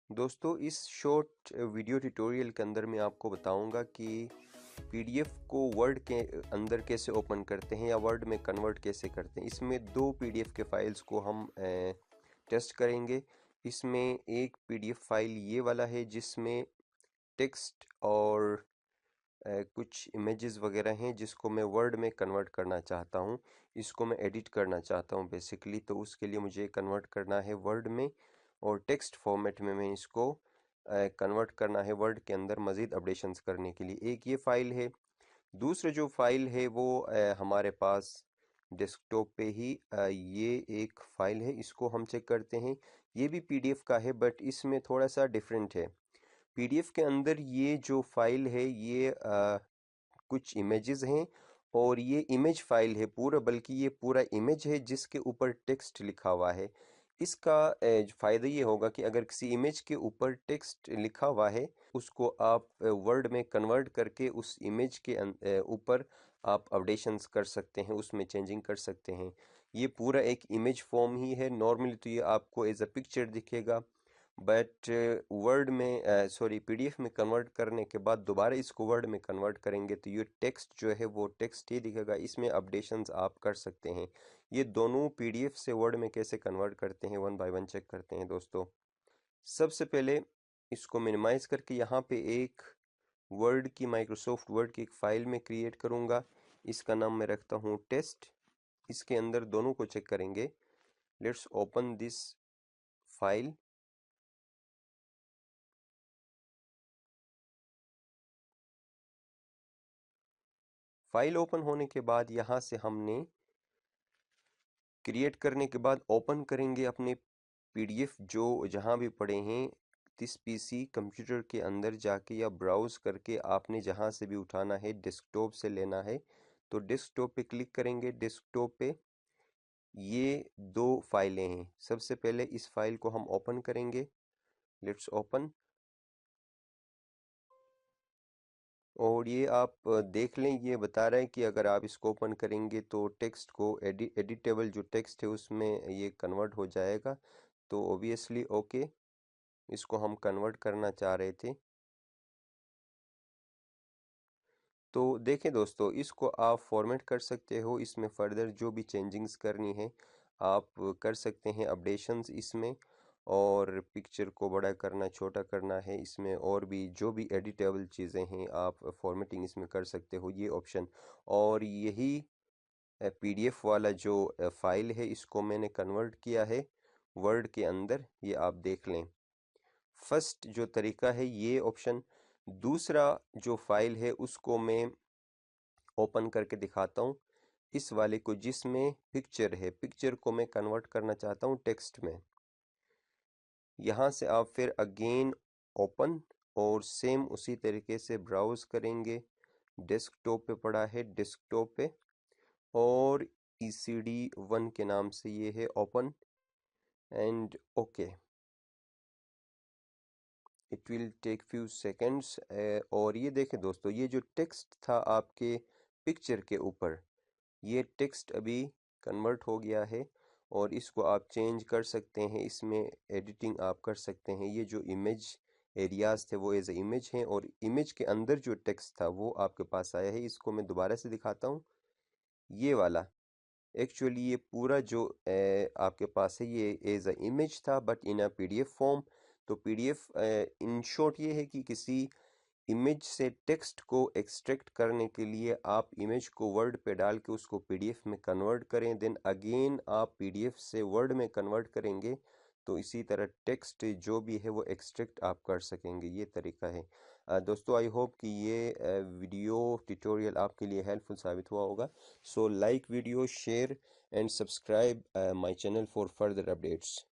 दोस्तों इस short video tutorial के अंदर मैं आपको बताऊंगा कि पीडीएफ को वर्ड के अंदर कैसे ओपन करते हैं या वर्ड में कन्वर्ट कैसे करते हैं। इसमें दो पीडीएफ के फाइल्स को हम टेस्ट करेंगे। इसमें एक पीडीएफ फाइल ये वाला है जिसमें टेक्स्ट और कुछ इमेजेस वगैरह हैं जिसको मैं वर्ड में कन्वर्ट करना चाहता हूँ। इसको मैं एडिट करना चाहता हूँ बेसिकली, तो उसके लिए मुझे कन्वर्ट करना है वर्ड में और टेक्स्ट फॉर्मेट में मैं इसको कन्वर्ट करना है वर्ड के अंदर मज़ीद अपडेशंस करने के लिए। एक ये फ़ाइल है। दूसरा जो फाइल है वो हमारे पास डेस्कटॉप पे ही ये एक फ़ाइल है, इसको हम चेक करते हैं। ये भी पीडीएफ का है बट इसमें थोड़ा सा डिफरेंट है। पीडीएफ के अंदर ये जो फाइल है ये कुछ इमेजेस हैं और ये इमेज फाइल है पूरा, बल्कि ये पूरा इमेज है जिसके ऊपर टेक्स्ट लिखा हुआ है। इसका फ़ायदा ये होगा कि अगर किसी इमेज के ऊपर टेक्स्ट लिखा हुआ है उसको आप वर्ड में कन्वर्ट करके उस इमेज के ऊपर आप अपडेशंस कर सकते हैं, उसमें चेंजिंग कर सकते हैं। ये पूरा एक इमेज फॉर्म ही है। नॉर्मली तो ये आपको एज अ पिक्चर दिखेगा, बट वर्ड में पीडीएफ में कन्वर्ट करने के बाद दोबारा इसको वर्ड में कन्वर्ट करेंगे तो ये टेक्स्ट जो है वो टेक्स्ट ही दिखेगा। इसमें अपडेशंस आप कर सकते हैं। ये दोनों पीडीएफ से वर्ड में कैसे कन्वर्ट करते हैं वन बाय वन चेक करते हैं दोस्तों। सबसे पहले इसको मिनिमाइज करके यहाँ पे एक वर्ड की माइक्रोसॉफ्ट वर्ड की एक फ़ाइल में क्रिएट करूँगा। इसका नाम मैं रखता हूँ टेस्ट। इसके अंदर दोनों को चेक करेंगे। Let's open this file. File open होने के बाद यहाँ से हमने क्रिएट करने के बाद ओपन करेंगे अपने पीडीएफ जो जहाँ भी पड़े हैं। दिस पीसी कंप्यूटर के अंदर जाके या ब्राउज करके आपने जहाँ से भी उठाना है, डेस्कटॉप से लेना है तो डेस्कटॉप पे क्लिक करेंगे। डेस्कटॉप पे ये दो फाइलें हैं। सबसे पहले इस फाइल को हम ओपन करेंगे। Let's open. और ये आप देख लें, ये बता रहा है कि अगर आप इसको ओपन करेंगे तो टेक्स्ट को एडिटेबल जो टेक्स्ट है उसमें ये कन्वर्ट हो जाएगा। तो ओबियसली ओके, इसको हम कन्वर्ट करना चाह रहे थे। तो देखें दोस्तों, इसको आप फॉर्मेट कर सकते हो। इसमें फर्दर जो भी चेंजिंग्स करनी है आप कर सकते हैं अपडेशंस इसमें, और पिक्चर को बड़ा करना छोटा करना है इसमें, और भी जो भी एडिटेबल चीज़ें हैं आप फॉर्मेटिंग इसमें कर सकते हो, ये ऑप्शन। और यही पीडीएफ वाला जो फाइल है इसको मैंने कन्वर्ट किया है वर्ड के अंदर, ये आप देख लें। फर्स्ट जो तरीका है ये ऑप्शन। दूसरा जो फाइल है उसको मैं ओपन करके दिखाता हूँ। इस वाले को जिसमें पिक्चर है, पिक्चर को मैं कन्वर्ट करना चाहता हूँ टेक्स्ट में। यहाँ से आप फिर अगेन ओपन और सेम उसी तरीके से ब्राउज करेंगे। डेस्कटॉप पे पड़ा है, डेस्कटॉप पे, और ECD1 के नाम से ये है open and okay. It will take few seconds. और ये देखें दोस्तों, ये जो टेक्स्ट था आपके पिक्चर के ऊपर, ये टेक्स्ट अभी कन्वर्ट हो गया है और इसको आप चेंज कर सकते हैं। इसमें एडिटिंग आप कर सकते हैं। ये जो इमेज एरियाज थे वो एज ए इमेज हैं और इमेज के अंदर जो टेक्स्ट था वो आपके पास आया है। इसको मैं दोबारा से दिखाता हूँ। ये वाला एक्चुअली ये पूरा जो आपके पास है ये एज अ इमेज था but in a PDF form. तो पीडीएफ इन शॉर्ट ये है कि किसी इमेज से टेक्स्ट को एक्सट्रैक्ट करने के लिए आप इमेज को वर्ड पे डाल के उसको पीडीएफ में कन्वर्ट करें, देन अगेन आप पीडीएफ से वर्ड में कन्वर्ट करेंगे तो इसी तरह टेक्स्ट जो भी है वो एक्सट्रैक्ट आप कर सकेंगे। ये तरीका है। दोस्तों आई होप कि ये वीडियो ट्यूटोरियल आपके लिए हेल्पफुल साबित हुआ होगा। So like video, share and subscribe my channel for further updates.